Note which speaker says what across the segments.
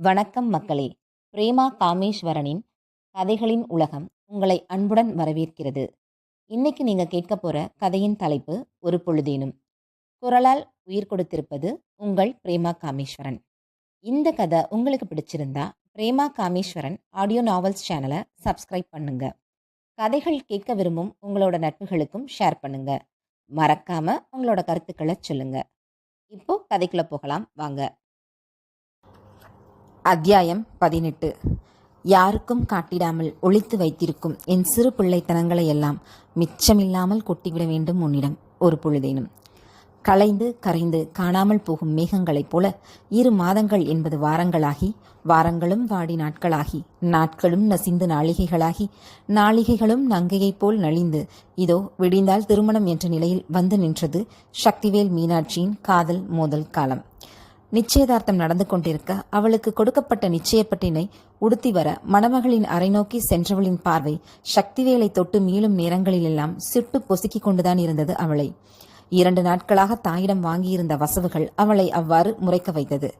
Speaker 1: வணக்கம் மக்களே. பிரேமா காமேஸ்வரனின் கதைகளின் உலகம் உங்களை அன்புடன் வரவேற்கிறது. இன்னைக்கு நீங்க கேட்க போற கதையின் தலைப்பு ஒரு பொழுதேனும். குரலால் உயிர் கொடுத்திருப்பது உங்கள் பிரேமா காமேஸ்வரன். இந்த கதை உங்களுக்கு பிடிச்சிருந்தா பிரேமா காமேஸ்வரன் ஆடியோ நாவல்ஸ் சேனலை சப்ஸ்கிரைப் பண்ணுங்க. கதைகள் கேட்க விரும்பும் உங்களோட நட்புகளுக்கும் ஷேர் பண்ணுங்க. மறக்காம உங்களோட கருத்துக்களை சொல்லுங்க. இப்போ கதைக்குள்ள போகலாம் வாங்க. அத்தியாயம் 18. யாருக்கும் காட்டிடாமல் ஒளித்து வைத்திருக்கும் என் சிறு பிள்ளைத்தனங்களை எல்லாம் மிச்சமில்லாமல் கொட்டிவிட வேண்டும் உன்னிடம் ஒரு பொழுதேனும். கலைந்து கரைந்து காணாமல் போகும் மேகங்களைப் போல 2 மாதங்கள் என்பது வாரங்களாகி, வாரங்களும் வாடி நாட்களாகி, நாட்களும் நசிந்து நாளிகைகளாகி, நாளிகைகளும் நங்கையைப் போல் நலிந்து இதோ விடிந்தால் திருமணம் என்ற நிலையில் வந்து நின்றது சக்திவேல் மீனாட்சியின் காதல் மோதல் காலம். நிச்சயதார்த்தம் நடந்து கொண்டிருக்க அவளுக்கு கொடுக்கப்பட்ட நிச்சயப்பட்டினை உடுத்தி வர மணமகளின் அறை நோக்கி சென்றவளின் பார்வை சக்திவேலை தொட்டு மீளும் நேரங்களிலெல்லாம் சுட்டு பொசுக்கிக் கொண்டுதான் இருந்தது அவளை. 2 நாட்களாக தாயிடம் வாங்கியிருந்த வசவுகள் அவளை அவ்வாறு முறைக்க வைத்தது.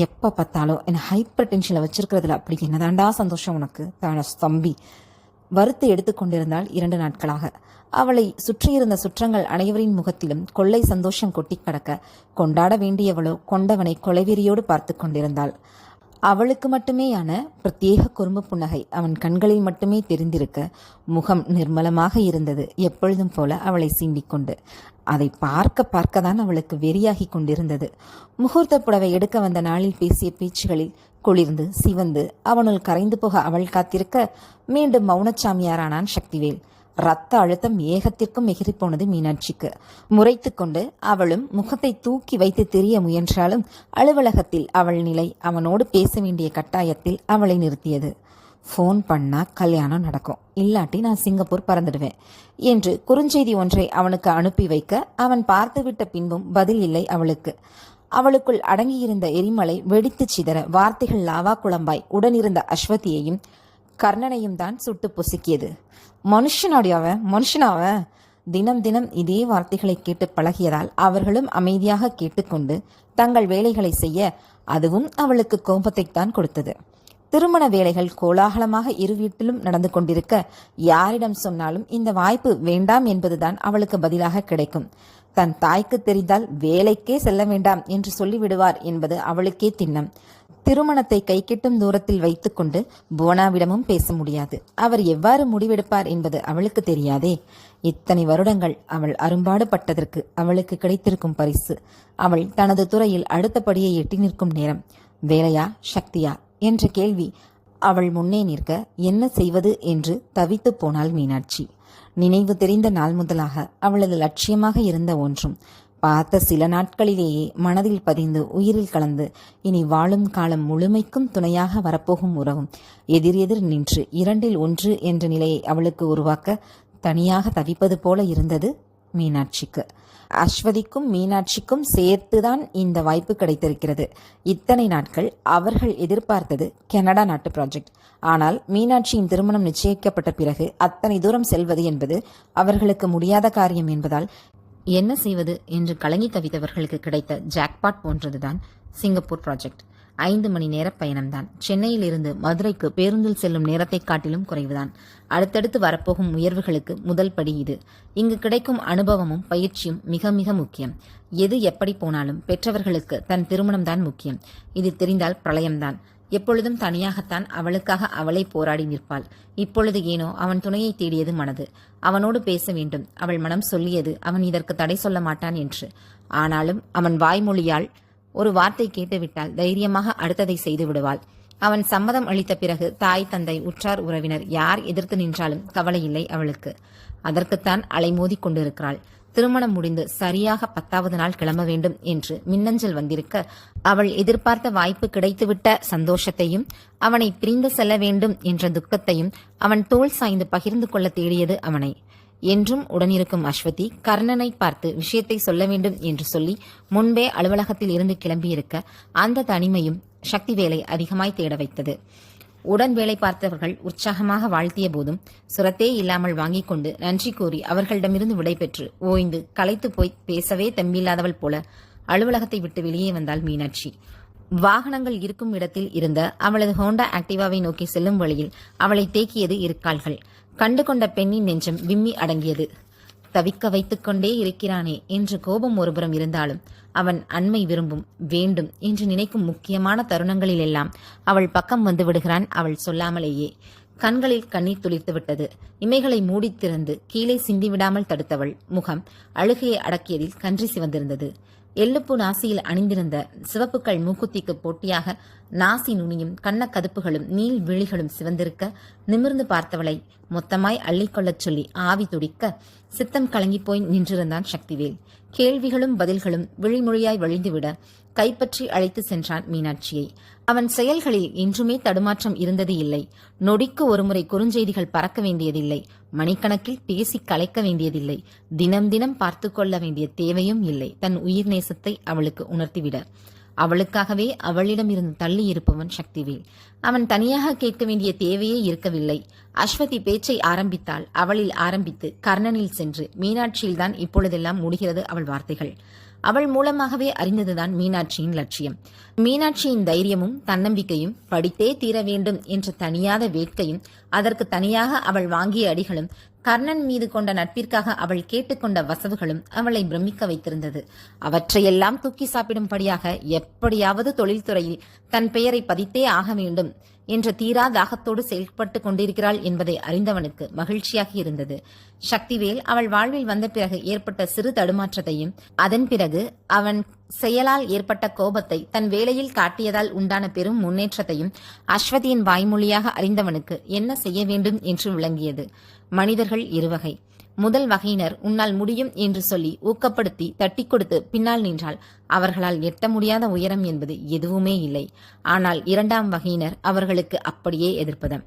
Speaker 1: எப்ப பார்த்தாலும் என் ஹைப்பர் டென்ஷன்ல வச்சிருக்கிறதுல அப்படி என்னதாண்டா சந்தோஷம் உனக்கு தான தம்பி வறுத்து எடுத்துக்கொண்டிருந்தாள் 2 நாட்களாக. அவளை சுற்றியிருந்த சுற்றங்கள் அனைவரின் முகத்திலும் கொள்ளை சந்தோஷம் கொட்டி கடக்க கொண்டாட வேண்டியவளோ கொண்டவனை கொலைவெறியோடு பார்த்து கொண்டிருந்தாள். அவளுக்கு மட்டுமேயான பிரத்யேக குறும்பு புன்னகை அவன் கண்களில் மட்டுமே தெரிந்திருக்க முகம் நிர்மலமாக இருந்தது எப்பொழுதும் போல அவளை சீண்டிக்கொண்டு. அதை பார்க்க பார்க்கத்தான் அவளுக்கு வெறியாகி கொண்டிருந்தது. முகூர்த்த புடவை எடுக்க வந்த நாளில் பேசிய பேச்சுகளில் குளிர்ந்து சிவந்து அவனுள் கரைந்து போக அவள் காத்திருக்க மீண்டும் மௌனச்சாமியாரானான் சக்திவேல். ரத்த அழுத்தம் ஏகத்திற்கும் எகிரி போனது மீனாட்சிக்கு. முறைத்து கொண்டு அவளும் முகத்தை தூக்கி வைத்து தெரிய முயன்றாலும் அலுவலகத்தில் அவள் நிலை அவனோடு பேச வேண்டிய கட்டாயத்தில் அவளை நிறுத்தியது. ஃபோன் பண்ணா கல்யாணம் நடக்கும், இல்லாட்டி நான் சிங்கப்பூர் பறந்துடுவேன் என்று குறுஞ்செய்தி ஒன்றை அவனுக்கு அனுப்பி வைக்க அவன் பார்த்துவிட்ட பின்பும் பதில் இல்லை அவளுக்கு. அவளுக்குள் அடங்கியிருந்த எரிமலை வெடித்து சிதற வார்த்தைகள் லாவா குழம்பாய் உடனிருந்த அஸ்வதியையும் கர்ணனையும் தான் சுட்டு பொசுக்கியது. மனுஷனாவ தினம் தினம் இதே வார்த்தைகளை கேட்டு பழகியதால் அவர்களும் அமைதியாக கேட்டுக்கொண்டு தங்கள் வேலைகளை செய்ய அதுவும் அவளுக்கு கோபத்தைத்தான் கொடுத்தது. திருமண வேலைகள் கோலாகலமாக இரு வீட்டிலும் நடந்து கொண்டிருக்க யாரிடம் சொன்னாலும் இந்த வாய்ப்பு வேண்டாம் என்பதுதான் அவளுக்கு பதிலாக கிடைக்கும். தன் தாய்க்கு தெரிந்தால் வேலைக்கே செல்ல வேண்டாம் என்று சொல்லிவிடுவார் என்பது அவளுக்கே திண்ணம். திருமணத்தை கைக்கெட்டும் தூரத்தில் வைத்துக்கொண்டு புவனாவிடமும் பேச முடியாது. அவர் எவ்வாறு முடிவெடுப்பார் என்பது அவளுக்கு தெரியாதே. இத்தனை வருடங்கள் அவள் அரும்பாடு பட்டதற்கு அவளுக்கு கிடைத்திருக்கும் பரிசு. அவள் தனது துறையில் அடுத்தபடியை எட்டி நிற்கும் நேரம். வேலையா சக்தியா என்ற கேள்வி அவள் முன்னே நிற்க என்ன செய்வது என்று தவித்து போனாள் மீனாட்சி. நினைவு தெரிந்த நாள் முதலாக அவளது லட்சியமாக இருந்த ஒன்றும் பார்த்த சில நாட்களிலேயே மனதில் பதிந்து உயிரில் கலந்து இனி வாழும் காலம் முழுமைக்கும் துணையாக வரப்போகும் உறவும் எதிர் நின்று 2இல் 1 என்ற நிலையை அவளுக்கு உருவாக்க தனியாக தவிப்பது போல இருந்தது மீனாட்சிக்கு. அஸ்வதிக்கும் மீனாட்சிக்கும் சேர்த்துதான் இந்த வாய்ப்பு கிடைத்திருக்கிறது. இத்தனை நாட்கள் அவர்கள் எதிர்பார்த்தது கனடா நாட்டு ப்ராஜெக்ட். ஆனால் மீனாட்சியின் திருமணம் நிச்சயிக்கப்பட்ட பிறகு அத்தனை தூரம் செல்வது என்பது அவர்களுக்கு முடியாத காரியம் என்பதால் என்ன செய்வது என்று கலங்கி தவித்தவர்களுக்கு கிடைத்த ஜாக்பாட் போன்றதுதான் சிங்கப்பூர் ப்ராஜெக்ட். 5 மணி நேர பயணம்தான். சென்னையில் இருந்து மதுரைக்கு பேருந்தில் செல்லும் நேரத்தை காட்டிலும் குறைவுதான். அடுத்தடுத்து வரப்போகும் உயர்வுகளுக்கு முதல் படி இது. இங்கு கிடைக்கும் அனுபவமும் பயிற்சியும் மிக மிக முக்கியம். எது எப்படி போனாலும் பெற்றவர்களுக்கு தன் திருமணம் தான் முக்கியம். இது தெரிந்தால் பிரளயம்தான். எப்பொழுதும் தனியாகத்தான் அவளுக்காக அவளை போராடி நிற்பாள். இப்பொழுது ஏனோ அவன் துணையை தேடியது மனது. அவனோடு பேச வேண்டும். அவள் மனம் சொல்லியது அவன் இதற்கு தடை சொல்ல மாட்டான் என்று. ஆனாலும் அவன் வாய்மொழியால் ஒரு வார்த்தை கேட்டுவிட்டால் தைரியமாக அடுத்ததை செய்து விடுவாள். அவன் சம்மதம் அளித்த பிறகு தாய் தந்தை உற்றார் உறவினர் யார் எதிர்த்து நின்றாலும் கவலை இல்லை அவளுக்கு. அதற்குத்தான் அலைமோதி கொண்டிருக்கிறாள். திருமணம் முடிந்து சரியாக 10வது நாள் கிளம்ப வேண்டும் என்று மின்னஞ்சல் வந்திருக்க அவள் எதிர்பார்த்த வாய்ப்பு கிடைத்துவிட்ட சந்தோஷத்தையும் அவனை பிரிந்து செல்ல வேண்டும் என்ற துக்கத்தையும் அவன் தோள் சாய்ந்து பகிர்ந்து கொள்ள தேடியது அவனை. என்றும் உடனிருக்கும் அஸ்வதி கர்ணனை பார்த்து விஷயத்தை சொல்ல வேண்டும் என்று சொல்லி முன்பே அலுவலகத்தில் இருந்து கிளம்பியிருக்க அந்த தனிமையும் சக்திவேலை அதிகமாய் தேட வைத்தது. உடன் வேலை பார்த்தவர்கள் உற்சாகமாக வாழ்த்திய போதும் சுரத்தே இல்லாமல் வாங்கிக் கொண்டு நன்றி கூறி அவர்களிடமிருந்து விடைபெற்று ஓய்ந்து களைத்து போய் பேசவே தெம்பில்லாதவள் போல அலுவலகத்தை விட்டு வெளியே வந்தாள் மீனாட்சி. வாகனங்கள் இருக்கும் இடத்தில் இருந்த அவளது ஹோண்டா ஆக்டிவாவை நோக்கி செல்லும் வழியில் அவளை தேக்கியது இருக்கால்கள். கண்டுகொண்ட பெண்ணின் நெஞ்சம் விம்மி அடங்கியது. தவிக்க வைத்துக் கொண்டே இருக்கிறானே என்று கோபம் ஒருபுறம் இருந்தாலும் அவன் அண்மை விரும்பும் வேண்டும் என்று நினைக்கும் முக்கியமான தருணங்களிலெல்லாம் அவள் பக்கம் வந்து விடுகிறான், அவள் சொல்லாமலேயே. கண்களில் கண்ணீர் துளிர்த்து விட்டது. இமைகளை மூடித் திறந்து கீழே சிந்திவிடாமல் தடுத்தவள் முகம் அழுகையை அடக்கியதில் கன்றி சிவந்திருந்தது. எள்ளுப்பு நாசியில் அணிந்திருந்த சிவப்புக்கள் மூக்குத்திக்கு போட்டியாக நாசி நுனியும் கண்ணக்கதுப்புகளும் நீள் விழிகளும் சிவந்திருக்க நிமிர்ந்து பார்த்தவளை மொத்தமாய் அள்ளிக்கொள்ளச் சொல்லி ஆவி துடிக்க சித்தம் கலங்கிப்போய் நின்றிருந்தான் சக்திவேல். கேள்விகளும் பதில்களும் விழிமொழியாய் வழிந்துவிட கைப்பற்றி அழைத்து சென்றான் மீனாட்சியை. அவன் செயல்களில் என்றுமே தடுமாற்றம் இருந்தது இல்லை. நொடிக்கு ஒருமுறை குறுஞ்செய்திகள் பறக்க வேண்டியதில்லை. மணிக்கணக்கில் பேசி கலைக்க வேண்டியதில்லை. தினம் தினம் பார்த்து கொள்ள வேண்டிய தேவையும் இல்லை. தன் உயிர் நேசத்தை அவளுக்கு உணர்த்திவிட அவளுக்காகவே அவளிடமிருந்து தள்ளி இருப்பவன் சக்திவேல். அவன் தனியாக கேட்க வேண்டிய தேவையே இருக்கவில்லை. அஸ்வதி பேச்சை ஆரம்பித்தால் அவளில் ஆரம்பித்து கர்ணனில் சென்று மீனாட்சியில்தான் இப்பொழுதெல்லாம் முடிகிறது அவள் வார்த்தைகள். அவள் மூலமாகவே அறிந்ததுதான் மீனாட்சியின் லட்சியம். மீனாட்சியின் தைரியமும் தன்னம்பிக்கையும், படித்தே தீர வேண்டும் என்ற தனியாத வேட்கையும், அதற்கு தனியாக அவள் வாங்கிய அடிகளும், கர்ணன் மீது கொண்ட நட்பிற்காக அவள் கேட்டுக்கொண்ட வசவுகளும் அவளை பிரமிக்க வைத்திருந்தது. அவற்றையெல்லாம் தூக்கி சாப்பிடும்படியாக எப்படியாவது தொழில்துறையில் தன் பெயரை பதித்தே ஆக வேண்டும் என்ற தீரா தாகத்தோடு செயல்பட்டு கொண்டிருக்கிறாள் என்பதை அறிந்தவனுக்கு மகிழ்ச்சியாக இருந்தது. சக்திவேல் அவள் வாழ்வில் வந்த பிறகு ஏற்பட்ட சிறு தடுமாற்றத்தையும், அதன் பிறகு அவன் செயலால் ஏற்பட்ட கோபத்தை தன் வேலையில் காட்டியதால் உண்டான பெரும் முன்னேற்றத்தையும் அஸ்வதியின் வாய்மொழியாக அறிந்தவனுக்கு என்ன செய்ய வேண்டும் என்று விளங்கியது. மனிதர்கள் இருவகை. முதல் வகையினர் உன்னால் முடியும் என்று சொல்லி ஊக்கப்படுத்தி தட்டி கொடுத்து பின்னால் நின்றால் அவர்களால் எட்ட முடியாத உயரம் என்பது எதுவுமே இல்லை. ஆனால் இரண்டாம் வகையினர் அவர்களுக்கு அப்படியே எதிர்ப்பதும்.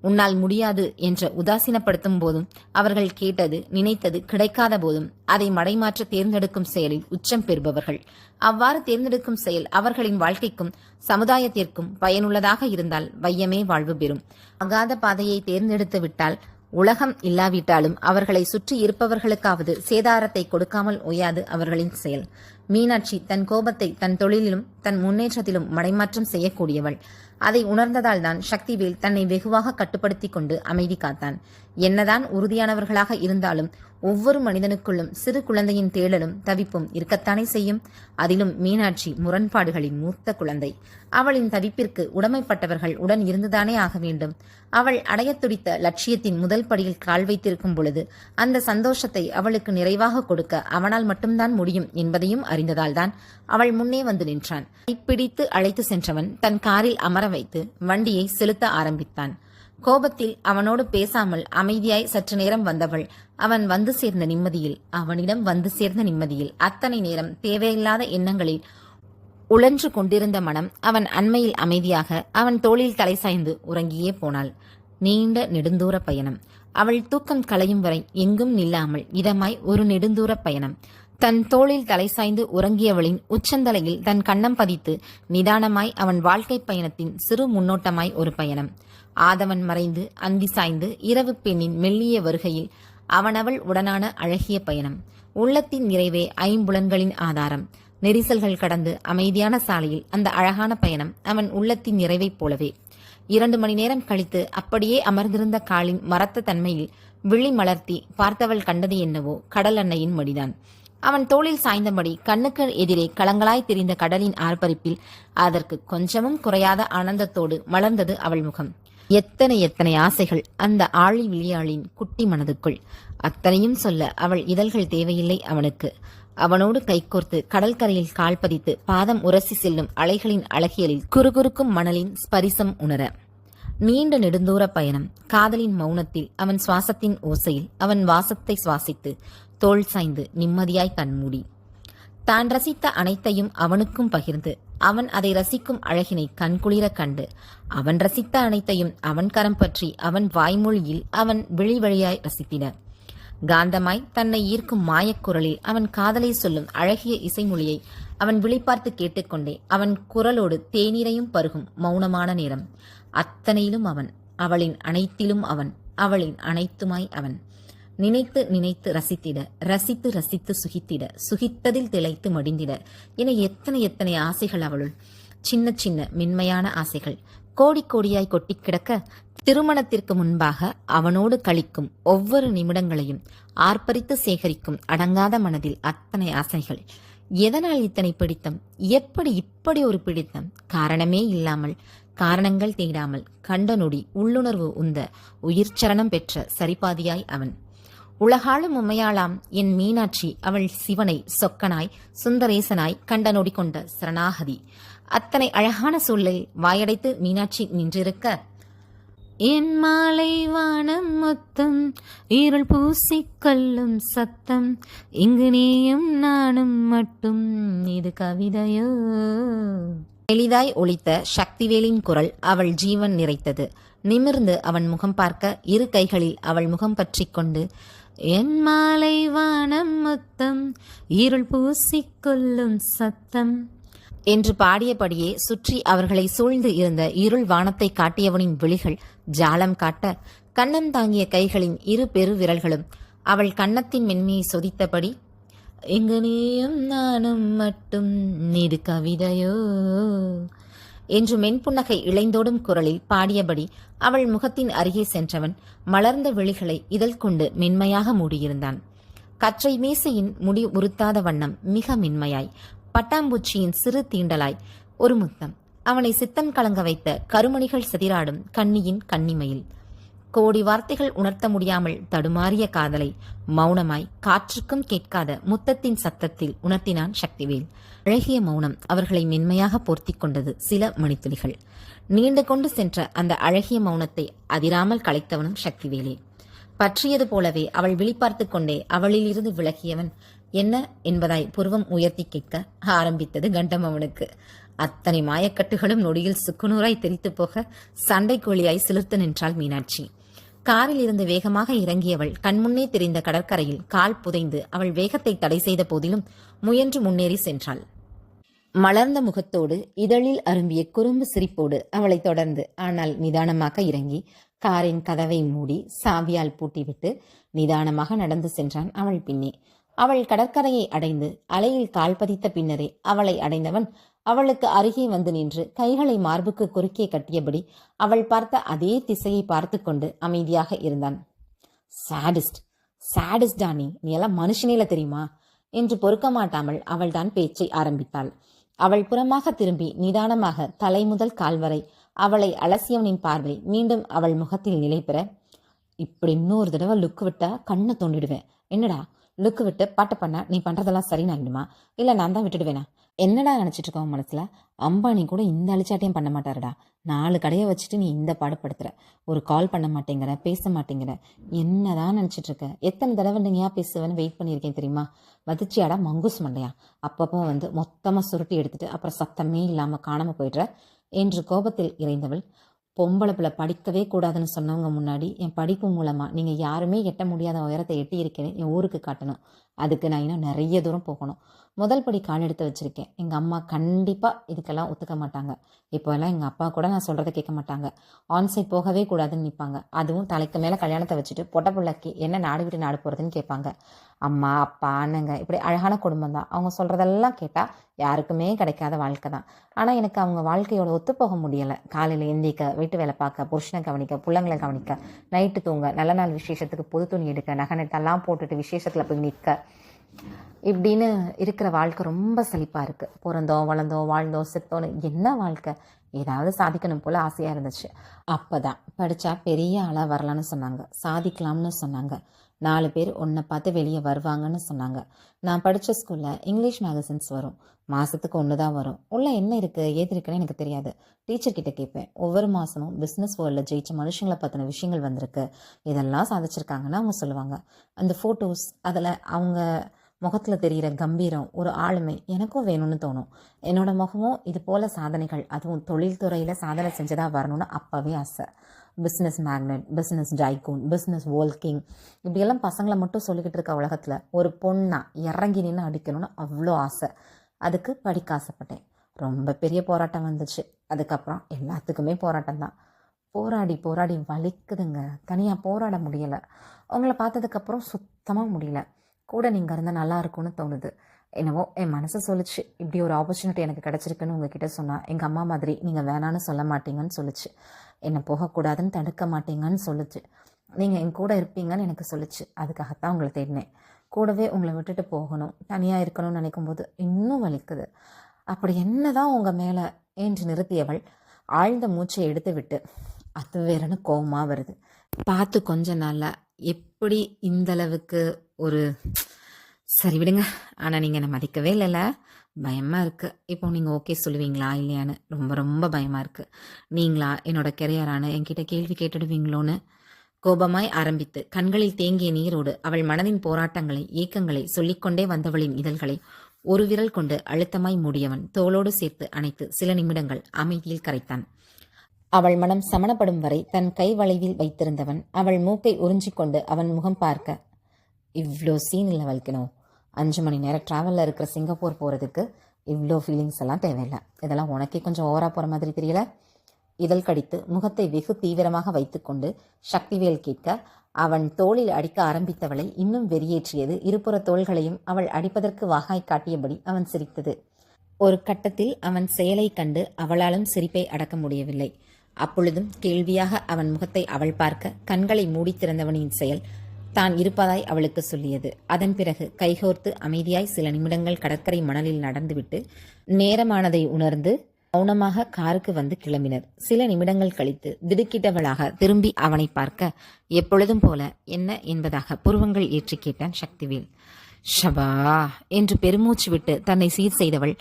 Speaker 1: உன்னால் முடியாது என்ற உதாசீனப்படுத்தும் போதும், அவர்கள் கேட்டது நினைத்தது கிடைக்காத போதும் அதை மடைமாற்ற தேர்ந்தெடுக்கும் செயலில் உச்சம் பெறுபவர்கள். அவ்வாறு தேர்ந்தெடுக்கும் செயல் அவர்களின் வாழ்க்கைக்கும் சமுதாயத்திற்கும் பயனுள்ளதாக இருந்தால் வையமே வாழ்வு பெறும். அகாத பாதையை தேர்ந்தெடுத்து விட்டால் உலகம் இல்லாவிட்டாலும் அவர்களை சுற்றி இருப்பவர்களுக்காவது சேதாரத்தை கொடுக்காமல் ஓயாது அவர்களின் செயல். மீனாட்சி தன் கோபத்தை தன் தொழிலிலும் தன் முன்னேற்றத்திலும் மடைமாற்றம் செய்யக்கூடியவள். அதை உணர்ந்ததால் தான் சக்திவேல் தன்னை வெகுவாக கட்டுப்படுத்தி கொண்டு அமைதி காத்தான். என்னதான் உறுதியானவர்களாக இருந்தாலும் ஒவ்வொரு மனிதனுக்குள்ளும் சிறு குழந்தையின் தேடலும் தவிப்பும் இருக்கத்தானே செய்யும். அதிலும் மீனாட்சி முரண்பாடுகளின் மூத்த குழந்தை. அவளின் தவிப்பிற்கு உடமைப்பட்டவர்கள் உடன் இருந்துதானே ஆக வேண்டும். அவள் அடையத் துடித்த லட்சியத்தின் முதல் படியில் கால் வைத்திருக்கும் பொழுது அந்த சந்தோஷத்தை அவளுக்கு நிறைவாக கொடுக்க அவனால் மட்டும்தான் முடியும் என்பதையும் அறிந்ததால்தான் அவள் முன்னே வந்து நின்றான். கைப்பிடித்து அழைத்து சென்றவன் தன் காரில் அமர வைத்து வண்டியை செலுத்த ஆரம்பித்தான். கோபத்தில் அவனோடு பேசாமல் அமைதியாய் சற்று நேரம் வந்தவள் அவன் வந்து சேர்ந்த நிம்மதியில், அவனிடம் வந்து சேர்ந்த நிம்மதியில், அத்தனை நேரம் தேவையில்லாத எண்ணங்களில் உழன்று கொண்டிருந்த மனம் அவன் அண்மையில் அமைதியாக அவன் தோளில் தலை சாய்ந்து உறங்கியே போனாள். நீண்ட நெடுந்தூர பயணம். அவள் தூக்கம் களையும் வரை எங்கும் நில்லாமல் இதமாய் ஒரு நெடுந்தூர பயணம். தன் தோளில் தலை சாய்ந்து உறங்கியவளின் உச்சந்தலையில் தன் கன்னம் பதித்து நிதானமாய் அவன் வாழ்க்கை பயணத்தின் சிறு முன்னோட்டமாய் ஒரு பயணம். ஆதவன் மறைந்து அந்தி சாய்ந்து இரவு பெண்ணின் மெல்லிய வருகையில் அவனவள் உடனான அழகிய பயணம். உள்ளத்தின் நிறைவே ஐம்புலன்களின் ஆதாரம். நெரிசல்கள் கடந்து அமைதியான சாலையில் அந்த அழகான பயணம் அவன் உள்ளத்தின் நிறைவைப் போலவே. 2 மணி நேரம் கழித்து அப்படியே அமர்ந்திருந்த காலின் மரத்த தன்மையில் விழி மலர்த்தி பார்த்தவள் கண்டது என்னவோ கடல் அன்னையின் மடிதான். அவன் தோளில் சாய்ந்தபடி கண்ணுக்கு எதிரே களங்களாய் தெரிந்த கடலின் ஆர்ப்பரிப்பில் அதற்கு கொஞ்சமும் குறையாத ஆனந்தத்தோடு மலர்ந்தது அவள் முகம். எத்தனை எத்தனை ஆசைகள் அந்த ஆழி விழியாளின் குட்டி மனதுக்குள்! அத்தனையும் சொல்ல அவள் இதழ்கள் தேவையில்லை அவனுக்கு. அவனோடு கைகோர்த்து கடற்கரையில் கால் பதித்து பாதம் உரசி செல்லும் அலைகளின் அழகியலில் குறுகுறுக்கும் மணலின் ஸ்பரிசம் உணர. நீண்ட நெடுந்தூர பயணம். காதலின் மௌனத்தில், அவன் சுவாசத்தின் ஓசையில் அவன் வாசத்தை சுவாசித்து தோள் சாய்ந்து நிம்மதியாய் கண்மூடி தான் ரசித்த அனைத்தையும் அவனுக்கும் பகிர்ந்து அவன் அதை ரசிக்கும் அழகினை கண்குளிர கண்டு அவன் ரசித்த அனைத்தையும் அவன் கரம் பற்றி அவன் வாய்மொழியில் அவன் விழி வழியாய் ரசித்தின. காந்தமாய் தன்னை ஈர்க்கும் மாயக்குரலில் அவன் காதலை சொல்லும் அழகிய இசைமொழியை அவன் விழிப்பார்த்து கேட்டுக்கொண்டே அவன் குரலோடு தேநீரையும் பருகும் மௌனமான நேரம். அத்தனையிலும் அவன், அவளின் அனைத்திலும் அவன், அவளின் அனைத்துமாய் அவன். நினைத்து நினைத்து ரசித்திட, ரசித்து ரசித்து சுகித்திட, சுகித்ததில் திளைத்து மடிந்திட என எத்தனை எத்தனை ஆசைகள் அவளுள்! சின்ன சின்ன மென்மையான ஆசைகள் கோடி கோடியாய் கொட்டி கிடக்க, திருமணத்திற்கு முன்பாக அவனோடு கழிக்கும் ஒவ்வொரு நிமிடங்களையும் ஆர்ப்பரித்து சேகரிக்கும் அடங்காத மனதில் அத்தனை ஆசைகள். எதனால் இத்தனை பிடித்தம்? எப்படி இப்படி ஒரு பிடித்தம்? காரணமே இல்லாமல், காரணங்கள் தேடாமல், கண்ட நொடி உள்ளுணர்வு உந்த உயிர் சரணம் பெற்ற சரிபாதியாய் அவன். உலகாளும் உமையாளாம் என் மீனாட்சி, அவள் சிவனை சொக்கனாய் சுந்தரேசனாய் கண்ட நொடி கொண்ட சரணாகதி. அத்தனை அழகான சூழலில் வாயடைத்து மீனாட்சி நின்றிருக்க, என் மாலை வானம் மொத்தம் இருள் பூசிக்கொள்ளும் சத்தம், இங்கு நீயும் நானும் மட்டும், இது கவிதையோ? எளிதாய் ஒலித்த சக்திவேலின் குரல் அவள் ஜீவன் நிறைத்தது. நிமிர்ந்து அவன் முகம் பார்க்க, இரு கைகளில் அவள் முகம் பற்றி கொண்டு, என் மாலை வானம் மொத்தம் இருள் பூசிக்கொள்ளும் சத்தம் என்று பாடியபடியே சுற்றி அவர்களை சூழ்ந்து இருந்த இருள் வானத்தை காட்டியவனின் விழிகள் ஜாலம் காட்ட, கன்னம் தாங்கிய கைகளின் இரு பெரு விரல்களும் அவள் கன்னத்தின் மென்மையை சொதித்தபடி, எங்கு நீயும் நானும் மட்டும், இது கவிதையோ என்று மென்புன்னகை இளைந்தோடும் குரலில் பாடியபடி அவள் முகத்தின் அருகே சென்றவன் மலர்ந்த விழிகளை இதழ் கொண்டு மென்மையாக மூடியிருந்தான். கற்றை மேசையின் முடி உறுத்தாத வண்ணம் மிக மென்மையாய், பட்டாம்பூச்சியின் சிறு தீண்டலாய் ஒரு முத்தம். அவனை சித்தம் கலங்க வைத்த கருமணிகள் செதிராடும் கண்ணியின் கன்னிமையில் கோடி வார்த்தைகள் உணர்த்த முடியாமல் தடுமாறிய காதலை மௌனமாய் காற்றுக்கும் கேட்காத முத்தத்தின் சத்தத்தில் உணர்த்தினான் சக்திவேல். அழகிய மௌனம் அவர்களை மென்மையாக போர்த்தி கொண்டது. சில மணித்துளிகள் நீண்டு கொண்டு சென்ற அந்த அழகிய மௌனத்தை அதிராமல் கலைத்தவனும் சக்திவேலே. பற்றியது போலவே அவள் விழிப்பார்த்து கொண்டே அவளில் இருந்து விலகியவன் என்ன என்பதாய் புருவம் உயர்த்தி கேட்க ஆரம்பித்தது கண்டம் அவனுக்கு. அத்தனை மாயக்கட்டுகளும் நொடியில் சுக்குநூறாய் தெரித்து போக சண்டை கோழியாய் சிலிர்த்து நின்றாள் மீனாட்சி. காரில் இருந்து வேகமாக இறங்கியவள் கண்முன்னே தெரிந்த கடற்கரையில் கால் புதைந்து அவள் வேகத்தை தடை செய்த போதிலும் முயன்று முன்னேறி சென்றாள். மலர்ந்த முகத்தோடு இதழில் அரும்பிய குறும்பு சிரிப்போடு அவளை தொடர்ந்து, ஆனால் நிதானமாக இறங்கி காரின் கதவை மூடி சாவியால் பூட்டிவிட்டு நிதானமாக நடந்து சென்றான் அவள் பின்னே. அவள் கடற்கரையை அடைந்து அலையில் கால் பதித்த பின்னரே அவளை அடைந்தவன் அவளுக்கு அருகே வந்து நின்று கைகளை மார்புக்கு குறுக்கே கட்டியபடி அவள் பார்த்த அதே திசையை பார்த்து கொண்டு அமைதியாக இருந்தான். சாடிஸ்ட் டானி, நீ எல்லாம் மனுஷனேல தெரியுமா என்று பொறுக்க மாட்டாமல் அவள் தான் பேச்சை ஆரம்பித்தாள். அவள் புறமாக திரும்பி நிதானமாக தலை முதல் கால் வரை அவளை அலசியவனின் பார்வை மீண்டும் அவள் முகத்தில் நிலை பெற, இப்படி இன்னொரு தடவை லுக்கு விட்டா கண்ணை தோண்டிடுவேன். என்னடா லுக்கு விட்டு பாட்ட பண்ண நீ பண்றதெல்லாம் சரினாகிடுமா? இல்ல நான் தான் விட்டுடுவேனா? என்னடா நினைச்சிட்டு இருக்கோம் மனசுல? அம்பானி கூட இந்த அழிச்சாட்டையும் பண்ண மாட்டாருடா. 4 கடையை வச்சுட்டு நீ இந்த பாடுபடுத்துற. ஒரு கால் பண்ண மாட்டேங்கிற, பேச மாட்டேங்கிற. என்னதான் நினைச்சிட்டு இருக்க? எத்தனை தடவை நீங்க பேசுவேன்னு வெயிட் பண்ணியிருக்கேன் தெரியுமா? மதிச்சியாடா மங்குஸ் மண்டையா? அப்பப்போ வந்து மொத்தமா சுருட்டி எடுத்துட்டு அப்புறம் சத்தமே இல்லாம காணாம போயிடுற என்று கோபத்தில் இறைந்தவள், பொம்பளை பிள்ளை படிக்கவே கூடாதுன்னு சொன்னவங்க முன்னாடி என் படிப்பு மூலமா நீங்க யாருமே எட்ட முடியாத உயரத்தை எட்டி இருக்கேன்னு என் ஊருக்கு காட்டணும். அதுக்கு நான் இன்னும் நிறைய தூரம் போகணும். முதல் படி கால் எடுத்து வச்சிருக்கேன். எங்கள் அம்மா கண்டிப்பாக இதுக்கெல்லாம் ஒத்துக்க மாட்டாங்க. இப்போல்லாம் எங்கள் அப்பா கூட நான் சொல்கிறத கேட்க மாட்டாங்க. ஆன்சைட் போகவே கூடாதுன்னு நிற்பாங்க. அதுவும் தலைக்கு மேலே கல்யாணத்தை வச்சுட்டு பொட்ட பிள்ளைக்கு என்ன நாடு விட்டு நாடு போகிறதுன்னு கேட்பாங்க. அம்மா அப்பா அண்ணங்க இப்படி அழகான குடும்பம் தான். அவங்க சொல்கிறதெல்லாம் கேட்டால் யாருக்குமே கிடைக்காத வாழ்க்கை தான். ஆனால் எனக்கு அவங்க வாழ்க்கையோட ஒத்து போக முடியலை. காலையில் எந்திரிக்க, வீட்டு வேலை பார்க்க, புருஷனை கவனிக்க, பிள்ளைங்களை கவனிக்க, நைட்டு தூங்க, நல்ல நாள் விசேஷத்துக்கு புது துணி எடுக்க, நகை நட்டெல்லாம் போட்டுட்டு விசேஷத்தில் போய் நிற்க, இப்படின்னு இருக்கிற வாழ்க்கை ரொம்ப செழிப்பாக இருக்குது. பிறந்தோம் வளர்ந்தோம் வாழ்ந்தோம் செத்தோன்னு என்ன வாழ்க்கை? ஏதாவது சாதிக்கணும் போல் ஆசையாக இருந்துச்சு. அப்போ தான் படித்தா பெரிய ஆளாக வரலான்னு சொன்னாங்க, சாதிக்கலாம்னு சொன்னாங்க, 4 பேர் உன்னை பார்த்து வெளியே வருவாங்கன்னு சொன்னாங்க. நான் படித்த ஸ்கூலில் இங்கிலீஷ் மேகசின்ஸ் வரும், மாதத்துக்கு 1 தான் வரும். உள்ள என்ன இருக்குது ஏது இருக்குன்னு எனக்கு தெரியாது. டீச்சர்கிட்ட கேட்பேன். ஒவ்வொரு மாதமும் பிஸ்னஸ் வேர்ல்டில் ஜெயிச்ச மனுஷங்களை பற்றின விஷயங்கள் வந்திருக்கு, இதெல்லாம் சாதிச்சிருக்காங்கன்னு அவங்க சொல்லுவாங்க. அந்த ஃபோட்டோஸ், அதில் அவங்க முகத்தில் தெரிகிற கம்பீரம், ஒரு ஆளுமை எனக்கும் வேணும்னு தோணும். என்னோட முகமும் இது போல் சாதனைகள், அதுவும் தொழில்துறையில் சாதனை செஞ்சதாக வரணும்னு அப்போவே ஆசை. Business magnate, business tycoon, business வோல்கிங், இப்படியெல்லாம் பசங்களை மட்டும் சொல்லிக்கிட்டு இருக்க உலகத்தில் ஒரு பொண்ணா இறங்கி நின்று அடிக்கணும்னு அவ்வளோ ஆசை. அதுக்கு படிக்க ஆசைப்பட்டேன். ரொம்ப பெரிய போராட்டம் வந்துச்சு. அதுக்கப்புறம் எல்லாத்துக்குமே போராட்டம் தான். போராடி போராடி வலிக்குதுங்க. தனியாக போராட முடியலை. அவங்கள பார்த்ததுக்கப்புறம் சுத்தமாக முடியல. கூட நீங்கள் இருந்தால் நல்லா இருக்கும்னு தோணுது. என்னவோ என் மனசு சொல்லுச்சு, இப்படி ஒரு ஆப்பர்ச்சுனிட்டி எனக்கு கிடச்சிருக்குன்னு உங்ககிட்ட சொன்னால் எங்கள் அம்மா மாதிரி நீங்கள் வேணான்னு சொல்ல மாட்டீங்கன்னு சொல்லுச்சு. என்னை போகக்கூடாதுன்னு தடுக்க மாட்டீங்கன்னு சொல்லுச்சு. நீங்கள் என் கூட இருப்பீங்கன்னு எனக்கு சொல்லுச்சு. அதுக்காகத்தான் உங்களை தேடினேன். கூடவே உங்களை விட்டுட்டு போகணும், தனியாக இருக்கணும்னு நினைக்கும்போது இன்னும் வலிக்குது. அப்படி என்ன தான் உங்கள் மேலே என்று நிறுத்தியவள் ஆழ்ந்த மூச்சை எடுத்து விட்டு அது வேறன்னு கோவமாக வருது. பார்த்து கொஞ்ச நாளில் எப்படி இந்தளவுக்கு ஒரு சரி விடுங்க, ஆனால் நீங்கள் என்னை மதிக்கவே இல்லைல்ல, பயமாக இருக்குது. இப்போ நீங்கள் ஓகே சொல்லுவீங்களா இல்லையான்னு ரொம்ப ரொம்ப பயமாக இருக்குது. நீங்களா என்னோட கெரியரான என்கிட்ட கேள்வி கேட்டுடுவீங்களோன்னு கோபமாய் ஆரம்பித்து கண்களில் தேங்கிய நீரோடு அவள் மனதின் போராட்டங்களை ஏக்கங்களை சொல்லிக்கொண்டே வந்தவளின் இதழ்களை ஒரு விரல் கொண்டு அழுத்தமாய் மூடியவன் தோளோடு சேர்த்து அணைத்து சில நிமிடங்கள் அமைதியில் கரைத்தான். அவள் மனம் சமணப்படும் வரை தன் கை வளைவில் வைத்திருந்தவன் அவள் மூக்கை உறிஞ்சிக்கொண்டு அவன் முகம் பார்க்க, இவ்வளோ சீன் இல்லை வலிக்கணும். 5 மணி நேரம் ட்ராவலில் இருக்கிற சிங்கப்பூர் போகிறதுக்கு இவ்வளோ ஃபீலிங்ஸ் எல்லாம் தேவையில்லை. இதெல்லாம் உனக்கே கொஞ்சம் ஓவராக போகிற மாதிரி தெரியல. இதழ் கடித்து முகத்தை வெகு தீவிரமாக வைத்துக்கொண்டு சக்திவேல் கேட்க, அவன் தோளில் அடிக்க ஆரம்பித்தவளை இன்னும் வெறியேற்றியது. இருபுற தோள்களையும் அவள் அடிப்பதற்கு வாகாய் காட்டியபடி அவன் சிரித்தது. ஒரு கட்டத்தில் அவன் செயலை கண்டு அவளாலும் சிரிப்பை அடக்க முடியவில்லை. அப்பொழுதும் கேள்வியாக அவன் முகத்தை அவள் பார்க்க கண்களை மூடி திறந்தவனின் செயல் தான் இருப்பதாய் அவளுக்கு சொல்லியது. அதன் பிறகு கைகோர்த்து அமைதியாய் சில நிமிடங்கள் கடற்கரை மணலில் நடந்துவிட்டு நேரமானதை உணர்ந்து மௌனமாக காருக்கு வந்து கிளம்பினர். சில நிமிடங்கள் கழித்து திடுக்கிட்டவளாக திரும்பி அவனை பார்க்க எப்பொழுதும் போல என்ன என்பதாக புருவங்கள் ஏற்றி கேட்டான் சக்திவேல். ஷபா என்று பெருமூச்சு விட்டு தன்னை சீர் செய்தவள்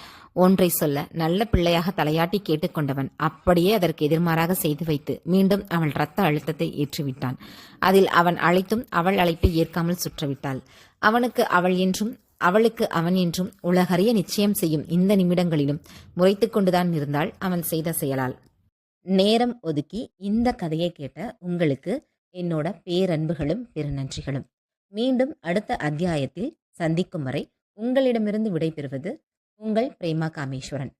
Speaker 1: ஒன்றை சொல்ல நல்ல பிள்ளையாக தலையாட்டி கேட்டுக்கொண்டவன் அப்படியே அதற்கு எதிர்மாறாக செய்து வைத்து மீண்டும் அவள் இரத்த அழுத்தத்தை ஏற்றிவிட்டான். அதில் அவன் அழைத்தும் அவள் அழைப்பை ஏற்காமல் சுற்றவிட்டாள். அவனுக்கு அவள் என்றும் அவளுக்கு அவன் என்றும் உலகறிய நிச்சயம் செய்யும் இந்த நிமிடங்களிலும் முறைத்து கொண்டுதான் இருந்தாள் அவன் செய்த செயலால். நேரம் ஒதுக்கி இந்த கதையை கேட்ட உங்களுக்கு என்னோட பேரன்புகளும் பெருநன்றிகளும். மீண்டும் அடுத்த அத்தியாயத்தில் சந்திக்கும் வரை உங்களிடமிருந்து விடைபெறுவது உங்கள் பிரேமா காமேஸ்வரன்.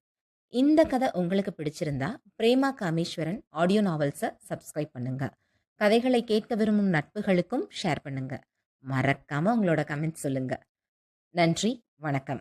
Speaker 1: இந்த கதை உங்களுக்கு பிடிச்சிருந்தா பிரேமா காமேஸ்வரன் ஆடியோ நாவல்ஸை சப்ஸ்கிரைப் பண்ணுங்க. கதைகளை கேட்க விரும்பும் நட்புகளுக்கும் ஷேர் பண்ணுங்க. மறக்காம உங்களோட கமெண்ட் சொல்லுங்க. நன்றி, வணக்கம்.